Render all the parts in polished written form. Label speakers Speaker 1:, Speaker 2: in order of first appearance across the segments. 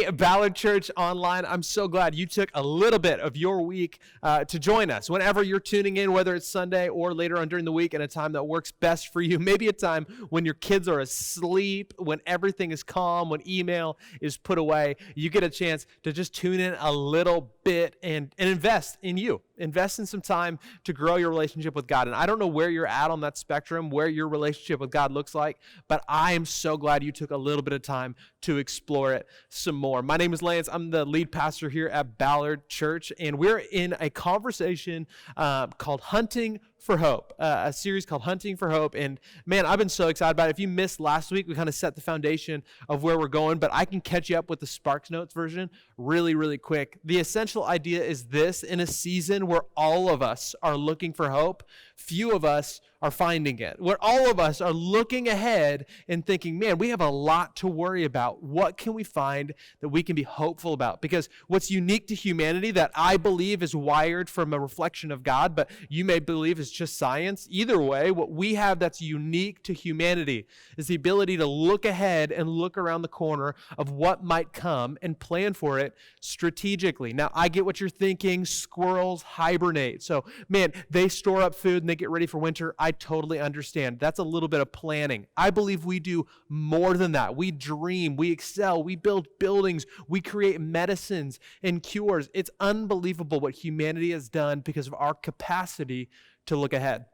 Speaker 1: Hey, Ballard Church Online, I'm so glad you took a little bit of your week to join us. Whenever you're tuning in, whether it's Sunday or later on during the week in a time that works best for you, maybe a time when your kids are asleep, when everything is calm, when email is put away, you get a chance to just tune in a little bit and invest in you. Invest in some time to grow your relationship with God. And I don't know where you're at on that spectrum, where your relationship with God looks like, but I am so glad you took a little bit of time to explore it some more. My name is Lance. I'm the lead pastor here at Ballard Church, and we're in a conversation called Hunting for Hope, a series called Hunting for Hope. And man, I've been so excited about it. If you missed last week, we kind of set the foundation of where we're going, but I can catch you up with the Sparks Notes version really, really quick. The essential idea is this: in a season where all of us are looking for hope, few of us are finding it. Where all of us are looking ahead and thinking, man, we have a lot to worry about. What can we find that we can be hopeful about? Because what's unique to humanity that I believe is wired from a reflection of God, but you may believe is just science. Either way, what we have that's unique to humanity is the ability to look ahead and look around the corner of what might come and plan for it strategically. Now, I get what you're thinking. Squirrels hibernate. So, man, they store up food and they get ready for winter. I totally understand. That's a little bit of planning. I believe we do more than that. We dream, we excel, we build buildings, we create medicines and cures. It's unbelievable what humanity has done because of our capacity to look ahead.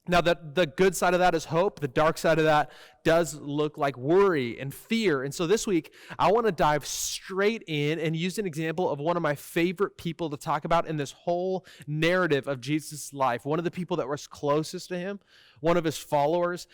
Speaker 1: Now, the good side of that is hope. The dark side of that does look like worry and fear. And so this week, I want to dive straight in and use an example of one of my favorite people to talk about in this whole narrative of Jesus' life. One of the people that was closest to him, one of his followers.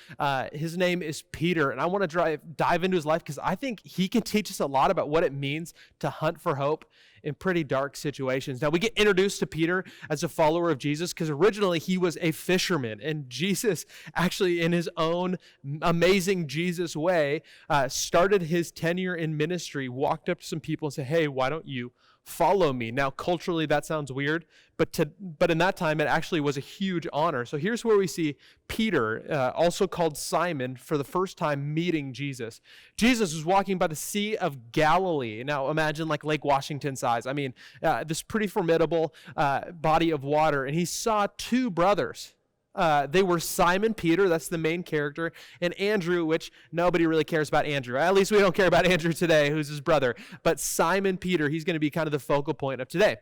Speaker 1: His name is Peter. And I want to dive into his life because I think he can teach us a lot about what it means to hunt for hope in pretty dark situations. Now, we get introduced to Peter as a follower of Jesus because originally he was a fisherman, and Jesus actually, in his own amazing Jesus way, started his tenure in ministry, walked up to some people and said, hey, why don't you follow me? Now, culturally, that sounds weird, but in that time, it actually was a huge honor. So here's where we see Peter, also called Simon, for the first time meeting Jesus. Jesus was walking by the Sea of Galilee. Now, imagine like Lake Washington size. I mean, this pretty formidable body of water. And he saw two brothers. They were Simon Peter, that's the main character, and Andrew, which nobody really cares about Andrew. At least we don't care about Andrew today, who's his brother. But Simon Peter, he's going to be kind of the focal point of today.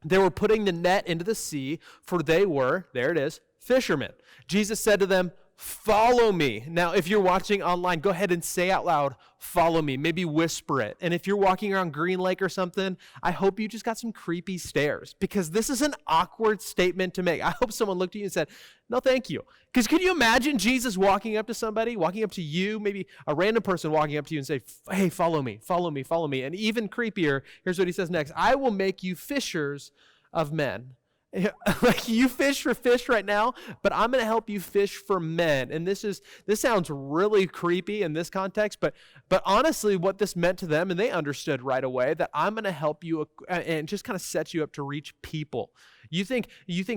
Speaker 1: They were putting the net into the sea, for they were, there it is, fishermen. Jesus said to them, follow me. Now, if you're watching online, go ahead and say out loud, follow me. Maybe whisper it. And if you're walking around Green Lake or something, I hope you just got some creepy stares, because this is an awkward statement to make. I hope someone looked at you and said, no, thank you. Because could you imagine Jesus walking up to somebody, walking up to you, maybe a random person walking up to you and say, hey, follow me, follow me, follow me. And even creepier, here's what he says next. I will make you fishers of men. Like, you fish for fish right now, but I'm going to help you fish for men. And this sounds really creepy in this context, but honestly, what this meant to them, and they understood right away, that I'm going to help you and just kind of set you up to reach people. You think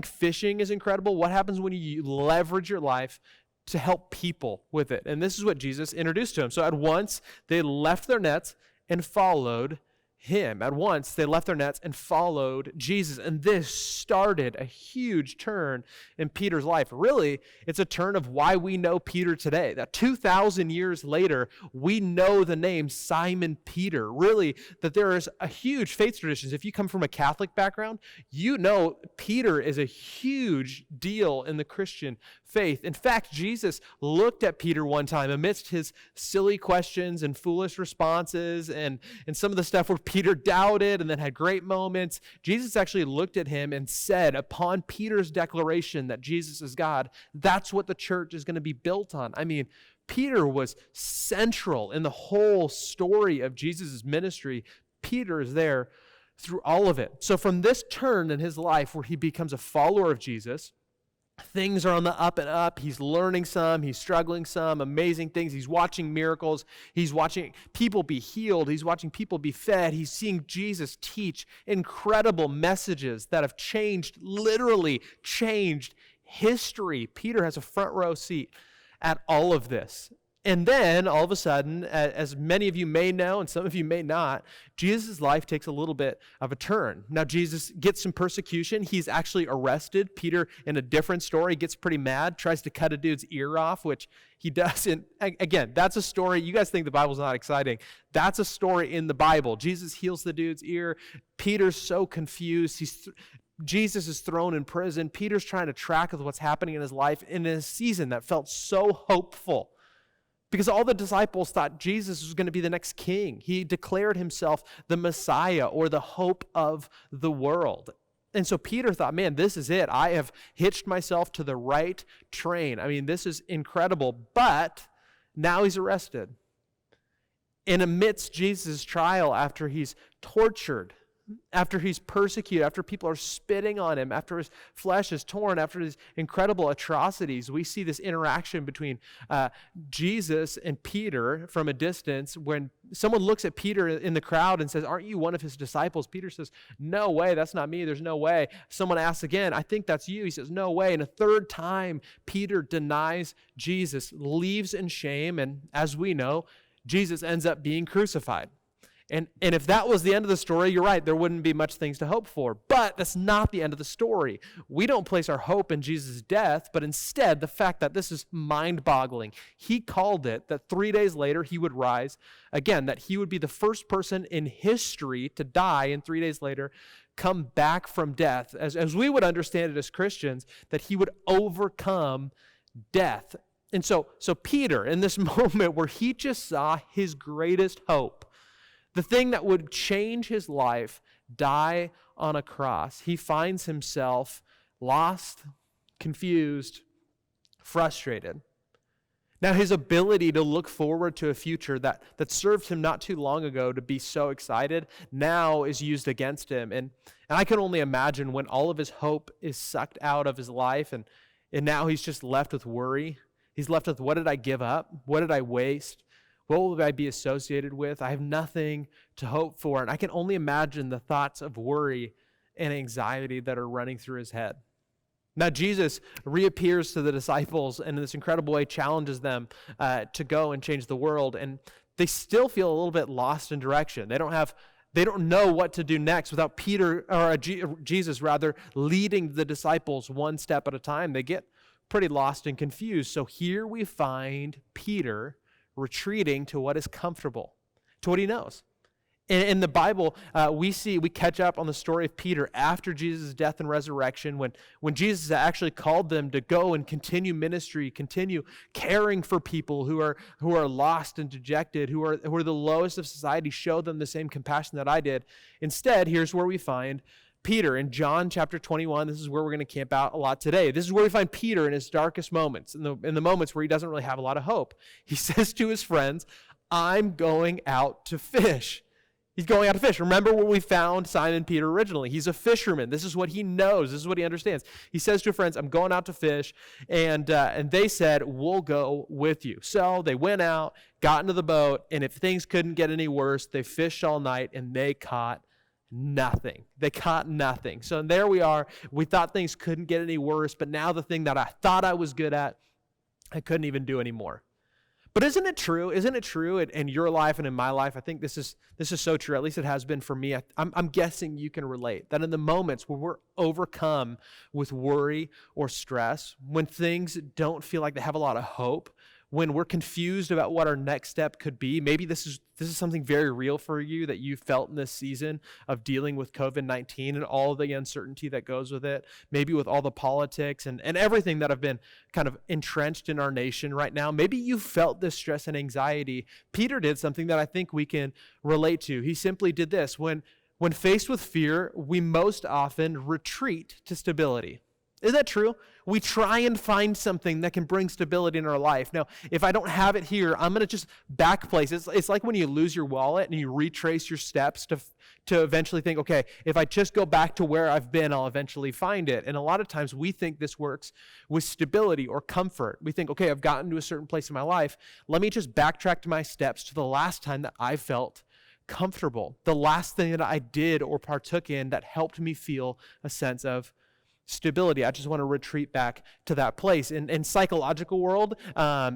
Speaker 1: fishing is incredible? What happens when you leverage your life to help people with it? And this is what Jesus introduced to him. So at once, they left their nets and followed him. At once, they left their nets and followed Jesus. And this started a huge turn in Peter's life. Really, it's a turn of why we know Peter today. That 2,000 years later, we know the name Simon Peter. Really, that there is a huge faith traditions. If you come from a Catholic background, you know Peter is a huge deal in the Christian faith. In fact, Jesus looked at Peter one time amidst his silly questions and foolish responses and some of the stuff where Peter doubted and then had great moments. Jesus actually looked at him and said, upon Peter's declaration that Jesus is God, that's what the church is going to be built on. I mean, Peter was central in the whole story of Jesus' ministry. Peter is there through all of it. So from this turn in his life where he becomes a follower of Jesus, things are on the up and up. He's learning some, he's struggling some, amazing things. He's watching miracles. He's watching people be healed. He's watching people be fed. He's seeing Jesus teach incredible messages that have literally changed history. Peter has a front row seat at all of this. And then, all of a sudden, as many of you may know and some of you may not, Jesus' life takes a little bit of a turn. Now, Jesus gets some persecution. He's actually arrested. Peter, in a different story, gets pretty mad, tries to cut a dude's ear off, which he does. And again, that's a story. You guys think the Bible's not exciting. That's a story in the Bible. Jesus heals the dude's ear. Peter's so confused. Jesus is thrown in prison. Peter's trying to track with what's happening in his life in a season that felt so hopeful. Because all the disciples thought Jesus was going to be the next king. He declared himself the Messiah or the hope of the world. And so Peter thought, man, this is it. I have hitched myself to the right train. I mean, this is incredible. But now he's arrested. And amidst Jesus' trial, after he's tortured, after he's persecuted, after people are spitting on him, after his flesh is torn, after these incredible atrocities, we see this interaction between Jesus and Peter from a distance. When someone looks at Peter in the crowd and says, aren't you one of his disciples? Peter says, no way, that's not me, there's no way. Someone asks again, I think that's you. He says, no way. And a third time, Peter denies Jesus, leaves in shame, and as we know, Jesus ends up being crucified. And if that was the end of the story, you're right, there wouldn't be much things to hope for. But that's not the end of the story. We don't place our hope in Jesus' death, but instead the fact that this is mind-boggling. He called it that 3 days later he would rise again, that he would be the first person in history to die and 3 days later come back from death. As we would understand it as Christians, that he would overcome death. And so Peter, in this moment where he just saw his greatest hope, the thing that would change his life, die on a cross, he finds himself lost, confused, frustrated. Now, his ability to look forward to a future that served him not too long ago to be so excited now is used against him. And I can only imagine when all of his hope is sucked out of his life and now he's just left with worry. He's left with, what did I give up? What did I waste? What will I be associated with? I have nothing to hope for. And I can only imagine the thoughts of worry and anxiety that are running through his head. Now, Jesus reappears to the disciples and in this incredible way challenges them to go and change the world. And they still feel a little bit lost in direction. They don't know what to do next without Jesus leading the disciples one step at a time. They get pretty lost and confused. So here we find Peter retreating to what is comfortable, to what he knows. In the Bible, we catch up on the story of Peter after Jesus' death and resurrection, when Jesus actually called them to go and continue ministry, continue caring for people who are lost and dejected, who are the lowest of society. Show them the same compassion that I did. Instead, here's where we find Peter in John chapter 21. This is where we're going to camp out a lot today. This is where we find Peter in his darkest moments, in the moments where he doesn't really have a lot of hope. He says to his friends, I'm going out to fish. He's going out to fish. Remember where we found Simon Peter originally. He's a fisherman. This is what he knows. This is what he understands. He says to his friends, I'm going out to fish. And they said, we'll go with you. So they went out, got into the boat, and if things couldn't get any worse, they fished all night and they caught nothing. They caught nothing. So there we are. We thought things couldn't get any worse, but now the thing that I thought I was good at, I couldn't even do anymore. But isn't it true? Isn't it true in your life and in my life? I think this is so true. At least it has been for me. I'm guessing you can relate that in the moments where we're overcome with worry or stress, when things don't feel like they have a lot of hope, when we're confused about what our next step could be, maybe this is something very real for you that you felt in this season of dealing with COVID-19 and all of the uncertainty that goes with it, maybe with all the politics and everything that have been kind of entrenched in our nation right now. Maybe you felt this stress and anxiety. Peter did something that I think we can relate to. He simply did this. When faced with fear, we most often retreat to stability. Isn't that true? We try and find something that can bring stability in our life. Now, if I don't have it here, I'm going to just back place. It's like when you lose your wallet and you retrace your steps to eventually think, okay, if I just go back to where I've been, I'll eventually find it. And a lot of times we think this works with stability or comfort. We think, okay, I've gotten to a certain place in my life. Let me just backtrack to my steps to the last time that I felt comfortable, the last thing that I did or partook in that helped me feel a sense of stability. I just want to retreat back to that place. In psychological world,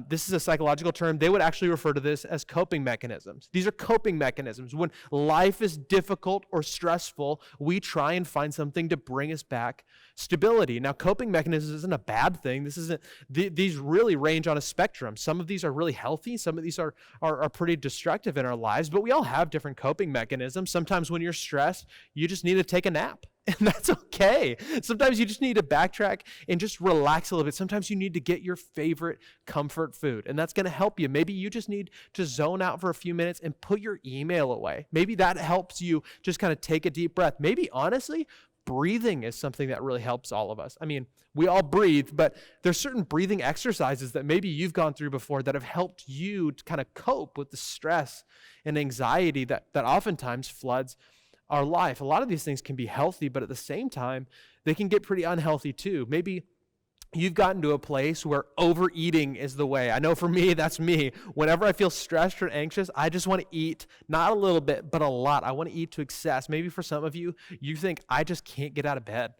Speaker 1: this is a psychological term. They would actually refer to this as coping mechanisms. These are coping mechanisms. When life is difficult or stressful, we try and find something to bring us back stability. Now, coping mechanisms isn't a bad thing. These really range on a spectrum. Some of these are really healthy. Some of these are pretty destructive in our lives, but we all have different coping mechanisms. Sometimes when you're stressed, you just need to take a nap. And that's okay. Sometimes you just need to backtrack and just relax a little bit. Sometimes you need to get your favorite comfort food, and that's going to help you. Maybe you just need to zone out for a few minutes and put your email away. Maybe that helps you just kind of take a deep breath. Maybe, honestly, breathing is something that really helps all of us. I mean, we all breathe, but there's certain breathing exercises that maybe you've gone through before that have helped you to kind of cope with the stress and anxiety that oftentimes floods our life. A lot of these things can be healthy, but at the same time, they can get pretty unhealthy too. Maybe you've gotten to a place where overeating is the way. I know for me, that's me. Whenever I feel stressed or anxious, I just want to eat, not a little bit, but a lot. I want to eat to excess. Maybe for some of you, you think, I just can't get out of bed.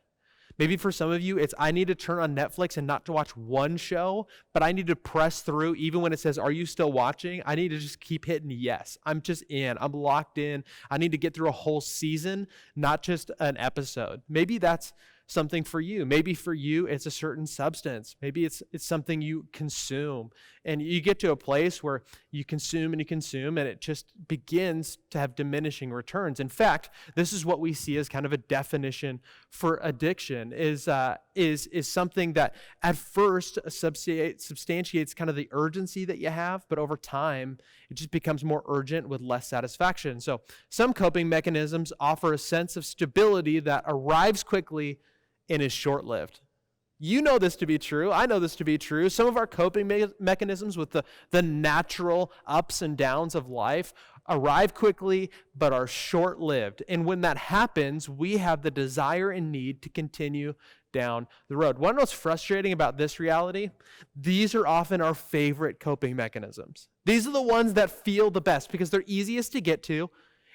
Speaker 1: Maybe for some of you, it's I need to turn on Netflix and not to watch one show, but I need to press through even when it says, are you still watching? I need to just keep hitting yes. I'm just in. I'm locked in. I need to get through a whole season, not just an episode. Maybe that's something for you. Maybe for you, it's a certain substance. Maybe it's something you consume. And you get to a place where you consume and it just begins to have diminishing returns. In fact, this is what we see as kind of a definition for addiction is something that at first substantiates kind of the urgency that you have, but over time, it just becomes more urgent with less satisfaction. So some coping mechanisms offer a sense of stability that arrives quickly and is short-lived. You know this to be true. I know this to be true. Some of our coping mechanisms with the natural ups and downs of life arrive quickly but are short-lived. And when that happens, we have the desire and need to continue down the road. Want to know what's frustrating about this reality? These are often our favorite coping mechanisms. These are the ones that feel the best because they're easiest to get to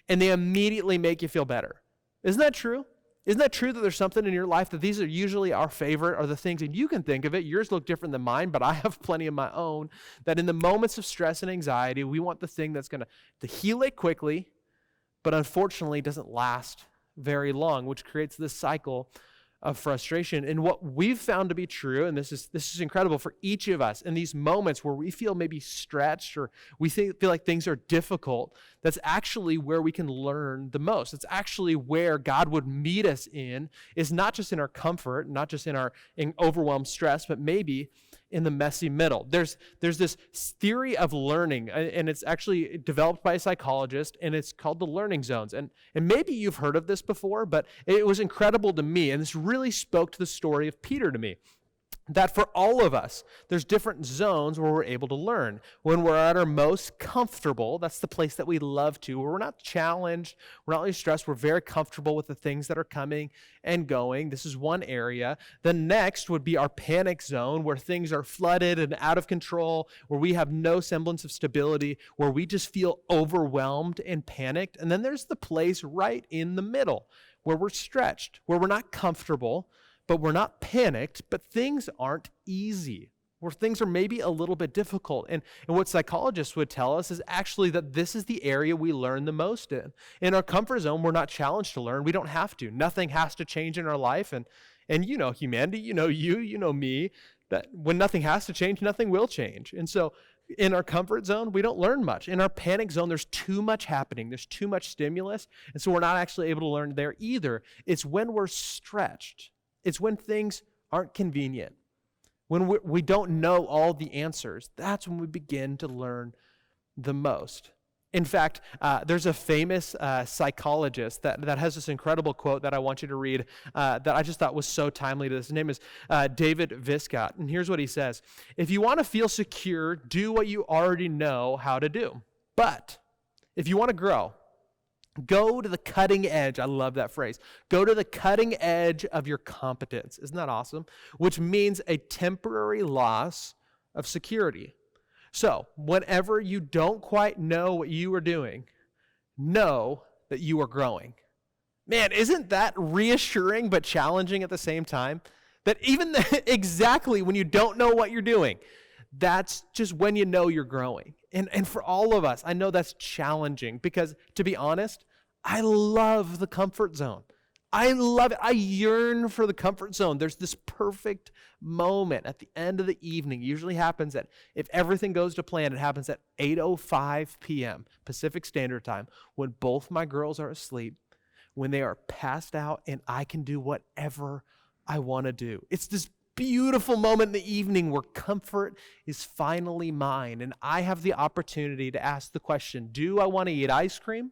Speaker 1: and they immediately make you feel better. Isn't that true? Isn't that true that there's something in your life that these are usually our favorite or the things, and you can think of it, yours look different than mine, but I have plenty of my own, that in the moments of stress and anxiety, we want the thing that's going to heal it quickly, but unfortunately doesn't last very long, which creates this cycle of frustration. And what we've found to be true, and this is incredible for each of us, in these moments where we feel maybe stretched or we feel like things are difficult, that's actually where we can learn the most. It's actually where God would meet us is not just in our comfort, not just in overwhelmed stress, but maybe in the messy middle. There's this theory of learning, and it's actually developed by a psychologist, and it's called the learning zones. And maybe you've heard of this before, but it was incredible to me, and this really spoke to the story of Peter to me. That for all of us, there's different zones where we're able to learn. When we're at our most comfortable, that's the place that we love to, where we're not challenged, we're not really stressed, we're very comfortable with the things that are coming and going. This is one area. The next would be our panic zone, where things are flooded and out of control, where we have no semblance of stability, where we just feel overwhelmed and panicked. And then there's the place right in the middle, where we're stretched, where we're not comfortable, but we're not panicked, but things aren't easy, where things are maybe a little bit difficult. And what psychologists would tell us is actually that this is the area we learn the most in. In our comfort zone, we're not challenged to learn. We don't have to. Nothing has to change in our life. And you know humanity, you know me, that when nothing has to change, nothing will change. And so in our comfort zone, we don't learn much. In our panic zone, there's too much happening. There's too much stimulus. And so we're not actually able to learn there either. It's when we're stretched. It's when things aren't convenient, when we don't know all the answers. That's when we begin to learn the most. In fact, there's a famous psychologist that has this incredible quote that I want you to read that I just thought was so timely to this. His name is David Viscott, and here's what he says. If you want to feel secure, do what you already know how to do. But if you want to grow, go to the cutting edge. I love that phrase. Go to the cutting edge of your competence. Isn't that awesome? Which means a temporary loss of security. So, whenever you don't quite know what you are doing, know that you are growing. Man, isn't that reassuring but challenging at the same time? That even exactly when you don't know what you're doing, that's just when you know you're growing. And for all of us, I know that's challenging because, to be honest, I love the comfort zone. I love it. I yearn for the comfort zone. There's this perfect moment at the end of the evening. It usually happens at, if everything goes to plan, it happens at 8:05 p.m. Pacific Standard Time, when both my girls are asleep, when they are passed out, and I can do whatever I want to do. It's this beautiful moment in the evening where comfort is finally mine, and I have the opportunity to ask the question, do I want to eat ice cream?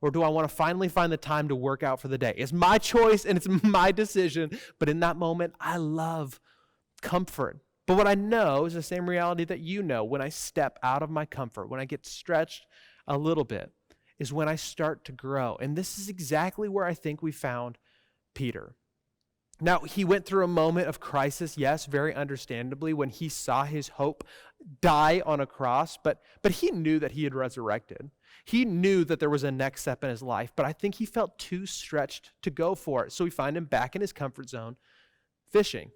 Speaker 1: Or do I want to finally find the time to work out for the day? It's my choice and it's my decision. But in that moment, I love comfort. But what I know is the same reality that you know. When I step out of my comfort, when I get stretched a little bit, is when I start to grow. And this is exactly where I think we found Peter. Now, he went through a moment of crisis, yes, very understandably, when he saw his hope die on a cross, but he knew that he had resurrected. He knew that there was a next step in his life, but I think he felt too stretched to go for it. So we find him back in his comfort zone, fishing.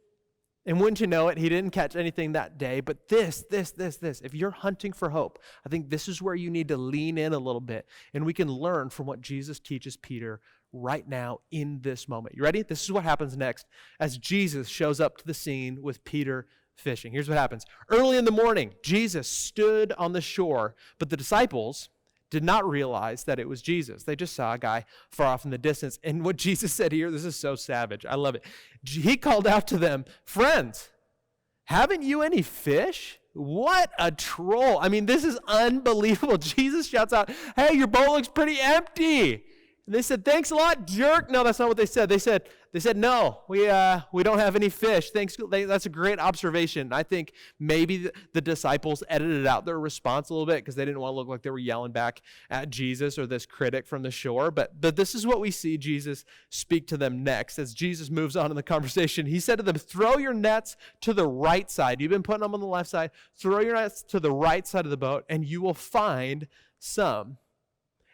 Speaker 1: And wouldn't you know it, he didn't catch anything that day, but this. If you're hunting for hope, I think this is where you need to lean in a little bit, and we can learn from what Jesus teaches Peter right now in this moment. You ready? This is what happens next as Jesus shows up to the scene with Peter fishing. Here's what happens. Early in the morning, Jesus stood on the shore, but the disciples did not realize that it was Jesus. They just saw a guy far off in the distance. And what Jesus said here, this is so savage. I love it. He called out to them, "Friends, haven't you any fish?" What a troll. I mean, this is unbelievable. Jesus shouts out, "Hey, your boat looks pretty empty." And they said, "Thanks a lot, jerk." No, that's not what they said. They said, "No, we don't have any fish." Thanks. That's a great observation. I think maybe the disciples edited out their response a little bit because they didn't want to look like they were yelling back at Jesus or this critic from the shore. But this is what we see Jesus speak to them next as Jesus moves on in the conversation. He said to them, "Throw your nets to the right side." You've been putting them on the left side. Throw your nets to the right side of the boat, and you will find some.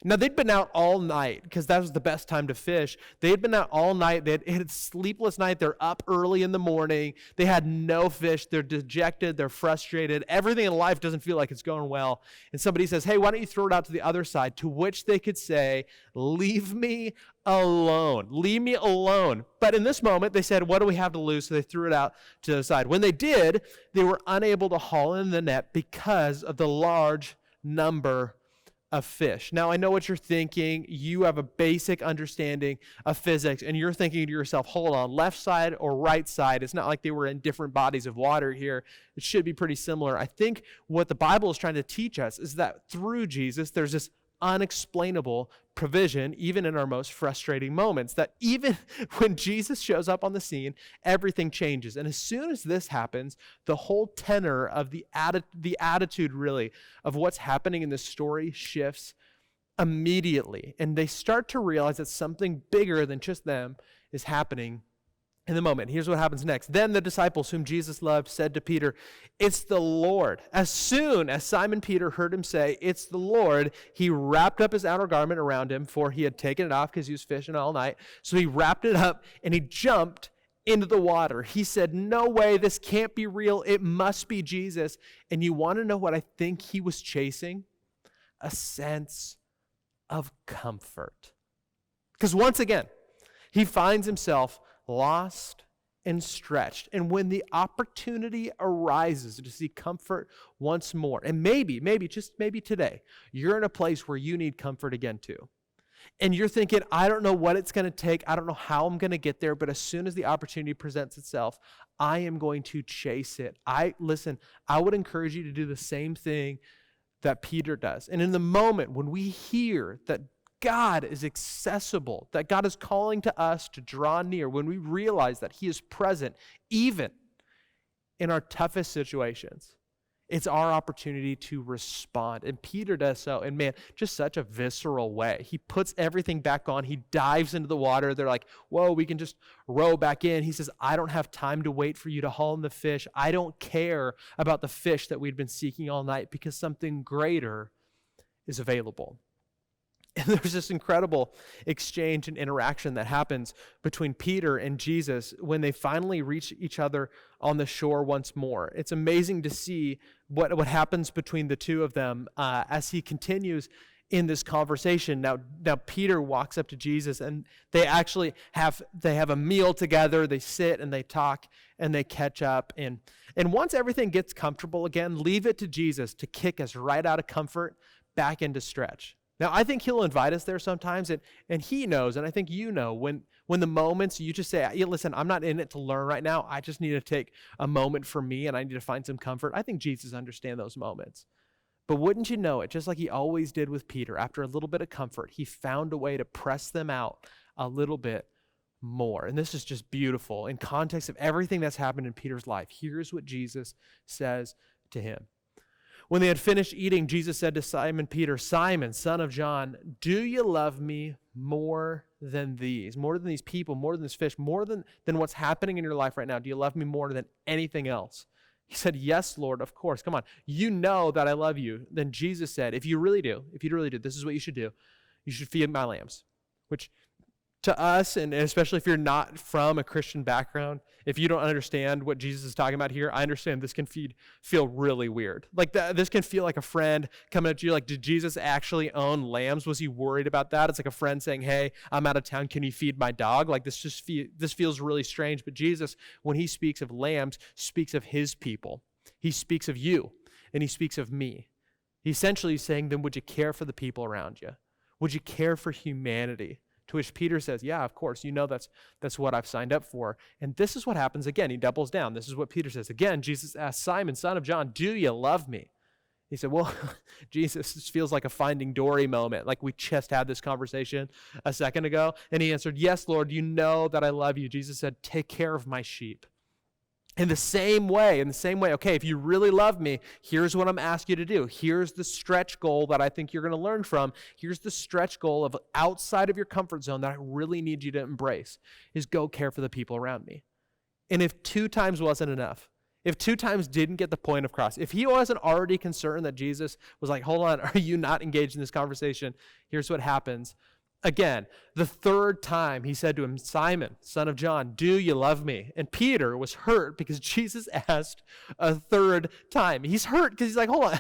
Speaker 1: Now, they'd been out all night because that was the best time to fish. They had been out all night. They had a sleepless night. They're up early in the morning. They had no fish. They're dejected. They're frustrated. Everything in life doesn't feel like it's going well. And somebody says, "Hey, why don't you throw it out to the other side?" To which they could say, "Leave me alone. Leave me alone." But in this moment, they said, "What do we have to lose?" So they threw it out to the side. When they did, they were unable to haul in the net because of the large number of fish. Now, I know what you're thinking. You have a basic understanding of physics, and you're thinking to yourself, hold on, left side or right side? It's not like they were in different bodies of water here. It should be pretty similar. I think what the Bible is trying to teach us is that through Jesus, there's this unexplainable provision, even in our most frustrating moments, that even when Jesus shows up on the scene, everything changes. And as soon as this happens, the whole tenor of the attitude really of what's happening in this story shifts immediately. And they start to realize that something bigger than just them is happening in the moment. Here's what happens next. Then the disciples whom Jesus loved said to Peter, "It's the Lord." As soon as Simon Peter heard him say, "It's the Lord," he wrapped up his outer garment around him, for he had taken it off because he was fishing all night. So he wrapped it up and he jumped into the water. He said, "No way, this can't be real. It must be Jesus." And you want to know what I think he was chasing? A sense of comfort. Because once again, he finds himself lost and stretched. And when the opportunity arises to see comfort once more, and maybe today, you're in a place where you need comfort again too. And you're thinking, I don't know what it's going to take. I don't know how I'm going to get there. But as soon as the opportunity presents itself, I am going to chase it. I would encourage you to do the same thing that Peter does. And in the moment when we hear that God is accessible, that God is calling to us to draw near, when we realize that he is present even in our toughest situations, it's our opportunity to respond. And Peter does so in, man, just such a visceral way. He puts everything back on. He dives into the water. They're like, "Whoa, we can just row back in." He says, "I don't have time to wait for you to haul in the fish. I don't care about the fish that we'd been seeking all night because something greater is available." And there's this incredible exchange and interaction that happens between Peter and Jesus when they finally reach each other on the shore once more. It's amazing to see what happens between the two of them as he continues in this conversation. Now Peter walks up to Jesus, and they actually have a meal together. They sit and they talk and they catch up. And once everything gets comfortable again, leave it to Jesus to kick us right out of comfort back into stretch. Now, I think he'll invite us there sometimes, and he knows, and I think you know, when the moments you just say, hey, listen, I'm not in it to learn right now. I just need to take a moment for me, and I need to find some comfort. I think Jesus understands those moments. But wouldn't you know it, just like he always did with Peter, after a little bit of comfort, he found a way to press them out a little bit more. And this is just beautiful. In context of everything that's happened in Peter's life, here's what Jesus says to him. When they had finished eating, Jesus said to Simon Peter, Simon, son of John, do you love me more than these? More than these people, more than this fish, more than what's happening in your life right now? Do you love me more than anything else? He said, yes, Lord, of course. Come on. You know that I love you. Then Jesus said, if you really do, this is what you should do. You should feed my lambs, which to us, and especially if you're not from a Christian background, if you don't understand what Jesus is talking about here, I understand this can feel really weird. Like this can feel like a friend coming up to you like, did Jesus actually own lambs? Was he worried about that? It's like a friend saying, hey, I'm out of town. Can you feed my dog? Like this feels really strange. But Jesus, when he speaks of lambs, speaks of his people. He speaks of you, and he speaks of me. He essentially is saying, then would you care for the people around you? Would you care for humanity? To which Peter says, yeah, of course, you know that's what I've signed up for. And this is what happens again. He doubles down. This is what Peter says. Again, Jesus asked, Simon, son of John, do you love me? He said, well, Jesus, this feels like a Finding Dory moment, like we just had this conversation a second ago. And he answered, yes, Lord, you know that I love you. Jesus said, take care of my sheep. In the same way, okay, if you really love me, here's what I'm asking you to do. Here's the stretch goal that I think you're going to learn from. Here's the stretch goal of outside of your comfort zone that I really need you to embrace, is go care for the people around me. And if 2 times wasn't enough, if 2 times didn't get the point across, if he wasn't already concerned that Jesus was like, hold on, are you not engaged in this conversation? Here's what happens. Again, the 3rd time he said to him, Simon, son of John, do you love me? And Peter was hurt because Jesus asked a 3rd time. He's hurt because he's like, hold on,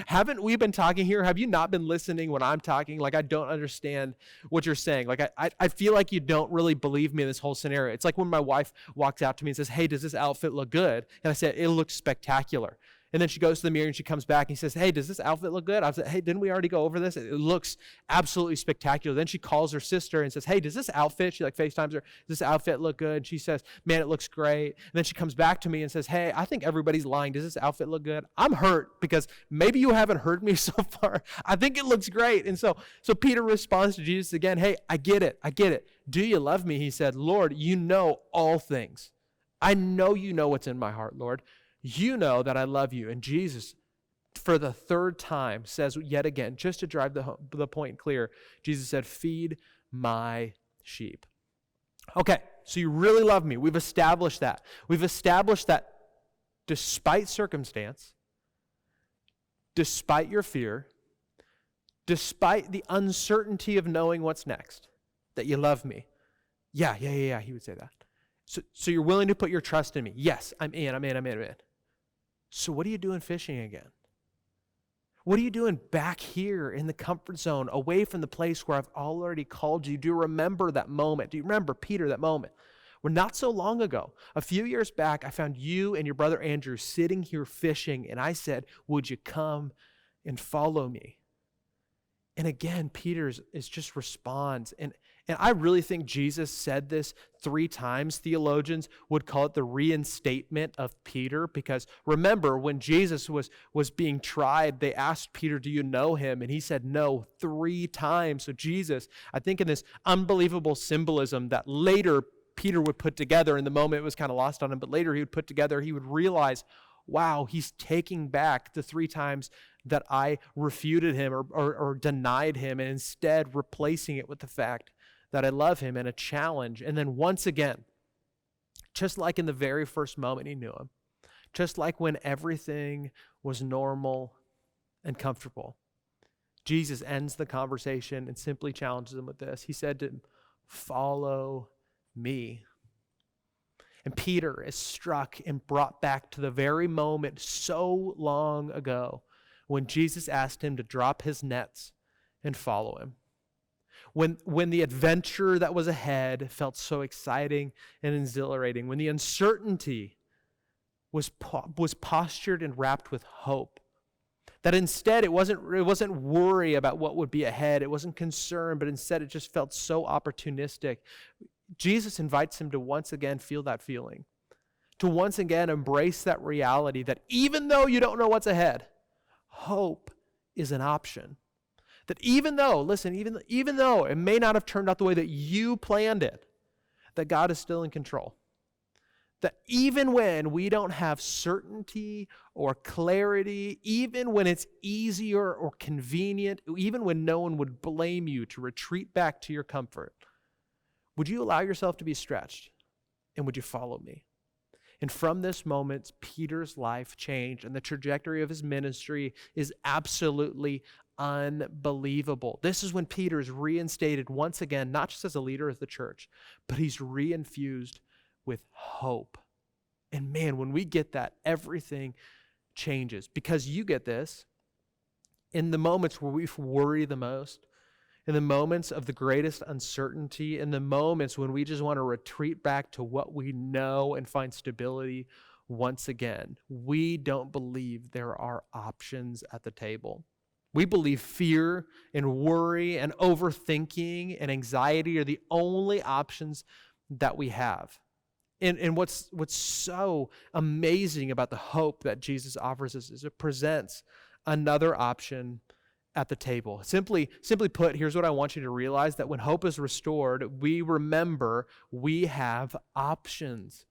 Speaker 1: haven't we been talking here? Have you not been listening when I'm talking? Like, I don't understand what you're saying. Like, I feel like you don't really believe me in this whole scenario. It's like when my wife walks out to me and says, hey, does this outfit look good? And I said, it looks spectacular. And then she goes to the mirror and she comes back and he says, hey, does this outfit look good? I said, hey, didn't we already go over this? It looks absolutely spectacular. Then she calls her sister and says, hey, does this outfit, she like FaceTimes her, does this outfit look good? And she says, man, it looks great. And then she comes back to me and says, hey, I think everybody's lying. Does this outfit look good? I'm hurt because maybe you haven't heard me so far. I think it looks great. And so Peter responds to Jesus again, hey, I get it. Do you love me? He said, Lord, you know all things. I know you know what's in my heart, Lord. You know that I love you. And Jesus, for the 3rd time, says yet again, just to drive the point clear, Jesus said, feed my sheep. Okay, so you really love me. We've established that. We've established that despite circumstance, despite your fear, despite the uncertainty of knowing what's next, that you love me. Yeah, he would say that. So you're willing to put your trust in me. Yes, I'm in. So what are you doing fishing again? What are you doing back here in the comfort zone, away from the place where I've already called you? Do you remember that moment? Do you remember, Peter, that moment? Well, not so long ago, a few years back, I found you and your brother Andrew sitting here fishing, and I said, would you come and follow me? And again, Peter just responds. And I really think Jesus said this 3 times. Theologians would call it the reinstatement of Peter, because remember, when Jesus was being tried, they asked Peter, do you know him? And he said no 3 times. So Jesus, I think in this unbelievable symbolism that later Peter would put together, in the moment it was kind of lost on him, but later he would put together, he would realize, wow, he's taking back the 3 times that I refuted him or denied him, and instead replacing it with the fact that I love him, and a challenge. And then once again, just like in the very first moment he knew him, just like when everything was normal and comfortable, Jesus ends the conversation and simply challenges him with this. He said to him, "Follow me." And Peter is struck and brought back to the very moment so long ago when Jesus asked him to drop his nets and follow him. When the adventure that was ahead felt so exciting and exhilarating, when the uncertainty was postured and wrapped with hope, that instead it wasn't worry about what would be ahead, it wasn't concern, but instead it just felt so opportunistic. Jesus invites him to once again feel that feeling, to once again embrace that reality that even though you don't know what's ahead, hope is an option. That even though it may not have turned out the way that you planned it, that God is still in control. That even when we don't have certainty or clarity, even when it's easier or convenient, even when no one would blame you to retreat back to your comfort, would you allow yourself to be stretched? And would you follow me? And from this moment, Peter's life changed, and the trajectory of his ministry is absolutely unbelievable. This is when Peter is reinstated once again, not just as a leader of the church, but he's reinfused with hope. And man, when we get that, everything changes. Because you get this, in the moments where we worry the most, in the moments of the greatest uncertainty, in the moments when we just want to retreat back to what we know and find stability once again, we don't believe there are options at the table. We believe fear and worry and overthinking and anxiety are the only options that we have. And what's so amazing about the hope that Jesus offers us is it presents another option at the table. Simply put, here's what I want you to realize, that when hope is restored, we remember we have options.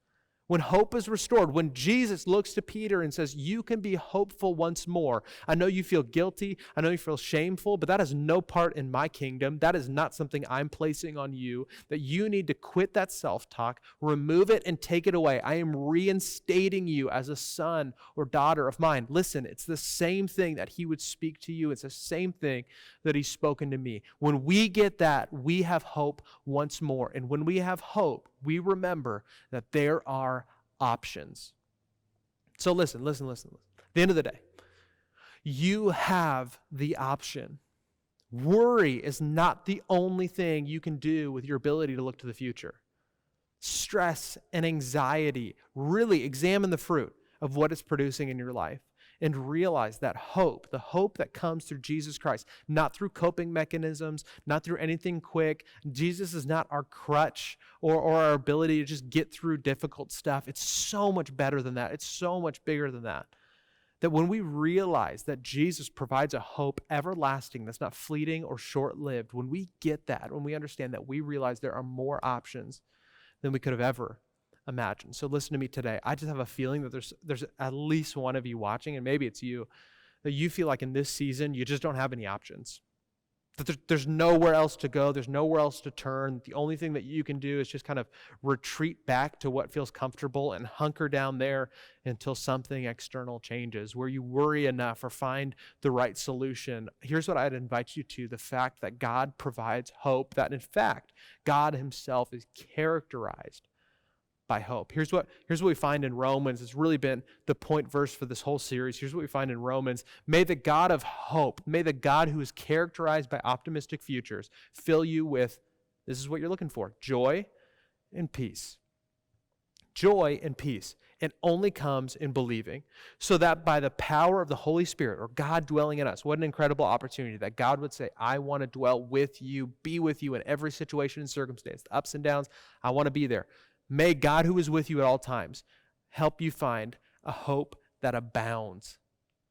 Speaker 1: When hope is restored, when Jesus looks to Peter and says, "You can be hopeful once more. I know you feel guilty. I know you feel shameful, but that has no part in my kingdom. That is not something I'm placing on you. That you need to quit that self-talk, remove it, and take it away. I am reinstating you as a son or daughter of mine." Listen, it's the same thing that he would speak to you. It's the same thing that he's spoken to me. When we get that, we have hope once more. And when we have hope, we remember that there are options. So listen. At the end of the day, you have the option. Worry is not the only thing you can do with your ability to look to the future. Stress and anxiety, really examine the fruit of what it's producing in your life and realize that hope, the hope that comes through Jesus Christ, not through coping mechanisms, not through anything quick. Jesus is not our crutch or our ability to just get through difficult stuff. It's so much better than that. It's so much bigger than that. That when we realize that Jesus provides a hope everlasting that's not fleeting or short-lived, when we get that, when we understand that, we realize there are more options than we could have ever imagined. So listen to me today. I just have a feeling that there's at least one of you watching, and maybe it's you, that you feel like in this season you just don't have any options. That there's nowhere else to go. There's nowhere else to turn. The only thing that you can do is just kind of retreat back to what feels comfortable and hunker down there until something external changes, where you worry enough or find the right solution. Here's what I'd invite you to: the fact that God provides hope, that in fact, God himself is characterized by hope. Here's what we find in Romans. It's really been the point verse for this whole series. Here's what we find in Romans. May the God of hope, may the God who is characterized by optimistic futures fill you with, this is what you're looking for, joy and peace. Joy and peace. It only comes in believing, so that by the power of the Holy Spirit, or God dwelling in us, what an incredible opportunity that God would say, I want to dwell with you, be with you in every situation and circumstance, the ups and downs, I want to be there. May God, who is with you at all times, help you find a hope that abounds.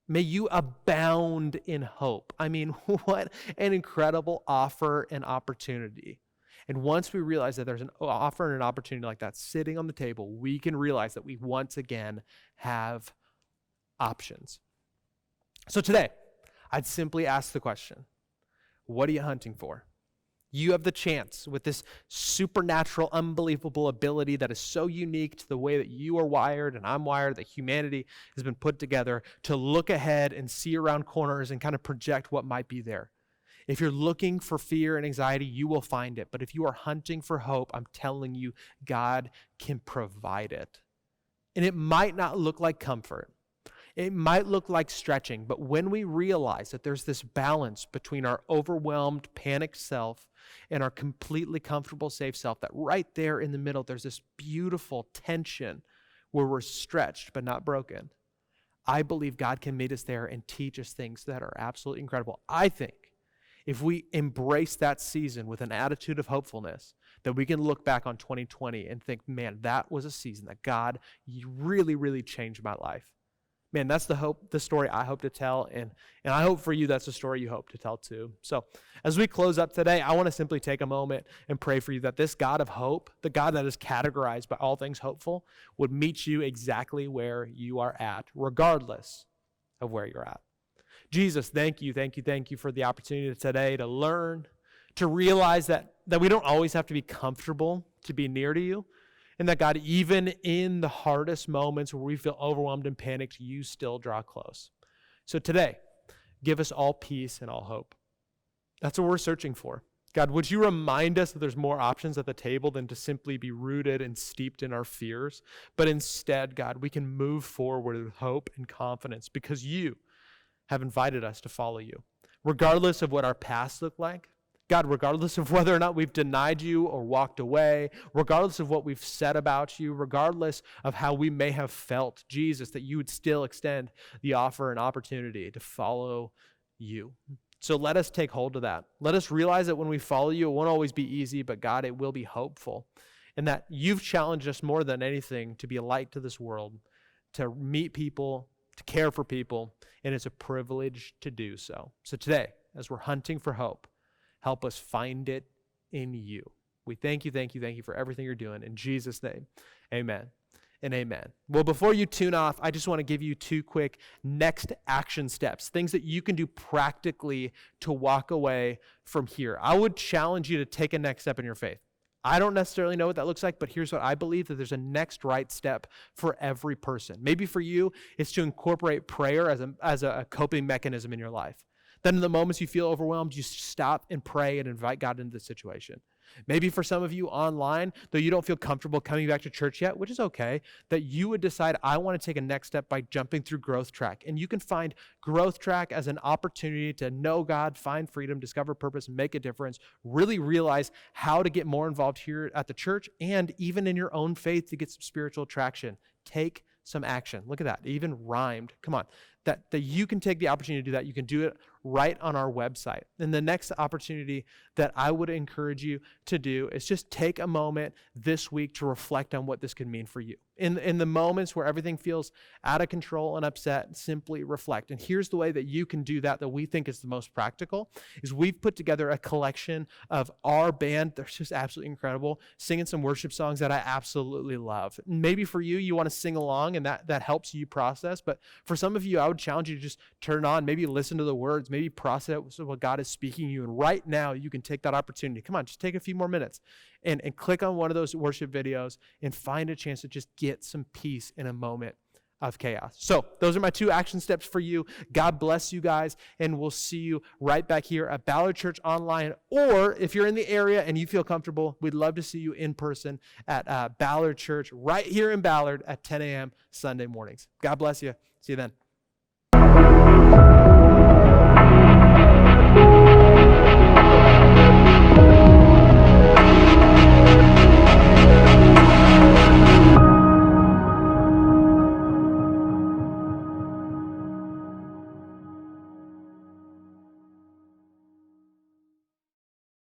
Speaker 1: May you abound in hope. I mean, what an incredible offer and opportunity. And once we realize that there's an offer and an opportunity like that sitting on the table, we can realize that we once again have options. So today, I'd simply ask the question, what are you hunting for? You have the chance with this supernatural, unbelievable ability that is so unique to the way that you are wired and I'm wired, that humanity has been put together, to look ahead and see around corners and kind of project what might be there. If you're looking for fear and anxiety, you will find it. But if you are hunting for hope, I'm telling you, God can provide it. And it might not look like comfort. It might look like stretching, but when we realize that there's this balance between our overwhelmed, panicked self and our completely comfortable, safe self, that right there in the middle, there's this beautiful tension where we're stretched but not broken. I believe God can meet us there and teach us things that are absolutely incredible. I think if we embrace that season with an attitude of hopefulness, that we can look back on 2020 and think, man, that was a season that God really, really changed my life. Man, that's the story I hope to tell, and I hope for you that's the story you hope to tell too. So as we close up today, I want to simply take a moment and pray for you that this God of hope, the God that is categorized by all things hopeful, would meet you exactly where you are at, regardless of where you're at. Jesus, thank you for the opportunity today to learn, to realize that we don't always have to be comfortable to be near to you. And that, God, even in the hardest moments where we feel overwhelmed and panicked, you still draw close. So today, give us all peace and all hope. That's what we're searching for. God, would you remind us that there's more options at the table than to simply be rooted and steeped in our fears? But instead, God, we can move forward with hope and confidence because you have invited us to follow you. Regardless of what our past looked like, God, regardless of whether or not we've denied you or walked away, regardless of what we've said about you, regardless of how we may have felt, Jesus, that you would still extend the offer and opportunity to follow you. So let us take hold of that. Let us realize that when we follow you, it won't always be easy, but God, it will be hopeful. And that you've challenged us more than anything to be a light to this world, to meet people, to care for people, and it's a privilege to do so. So today, as we're hunting for hope, help us find it in you. We thank you for everything you're doing. In Jesus' name, amen and amen. Well, before you tune off, I just want to give you 2 quick next action steps, things that you can do practically to walk away from here. I would challenge you to take a next step in your faith. I don't necessarily know what that looks like, but here's what I believe, that there's a next right step for every person. Maybe for you, it's to incorporate prayer as a coping mechanism in your life. Then in the moments you feel overwhelmed, you stop and pray and invite God into the situation. Maybe for some of you online, though you don't feel comfortable coming back to church yet, which is okay, that you would decide, I want to take a next step by jumping through Growth Track. And you can find Growth Track as an opportunity to know God, find freedom, discover purpose, make a difference, really realize how to get more involved here at the church and even in your own faith to get some spiritual traction. Take some action. Look at that. It even rhymed. Come on. That you can take the opportunity to do that. You can do it right on our website. And the next opportunity that I would encourage you to do is just take a moment this week to reflect on what this could mean for you. In the moments where everything feels out of control and upset, simply reflect. And here's the way that you can do that we think is the most practical, is we've put together a collection of our band. They're just absolutely incredible, singing some worship songs that I absolutely love. Maybe for you want to sing along and that helps you process. But for some of you, I would challenge you to just turn on, maybe listen to the words, maybe process what God is speaking to you. And right now, you can take that opportunity. Come on, just take a few more minutes and click on one of those worship videos and find a chance to just get some peace in a moment of chaos. So those are my 2 action steps for you. God bless you guys, and we'll see you right back here at Ballard Church Online. Or if you're in the area and you feel comfortable, we'd love to see you in person at Ballard Church right here in Ballard at 10 a.m. Sunday mornings. God bless you. See you then.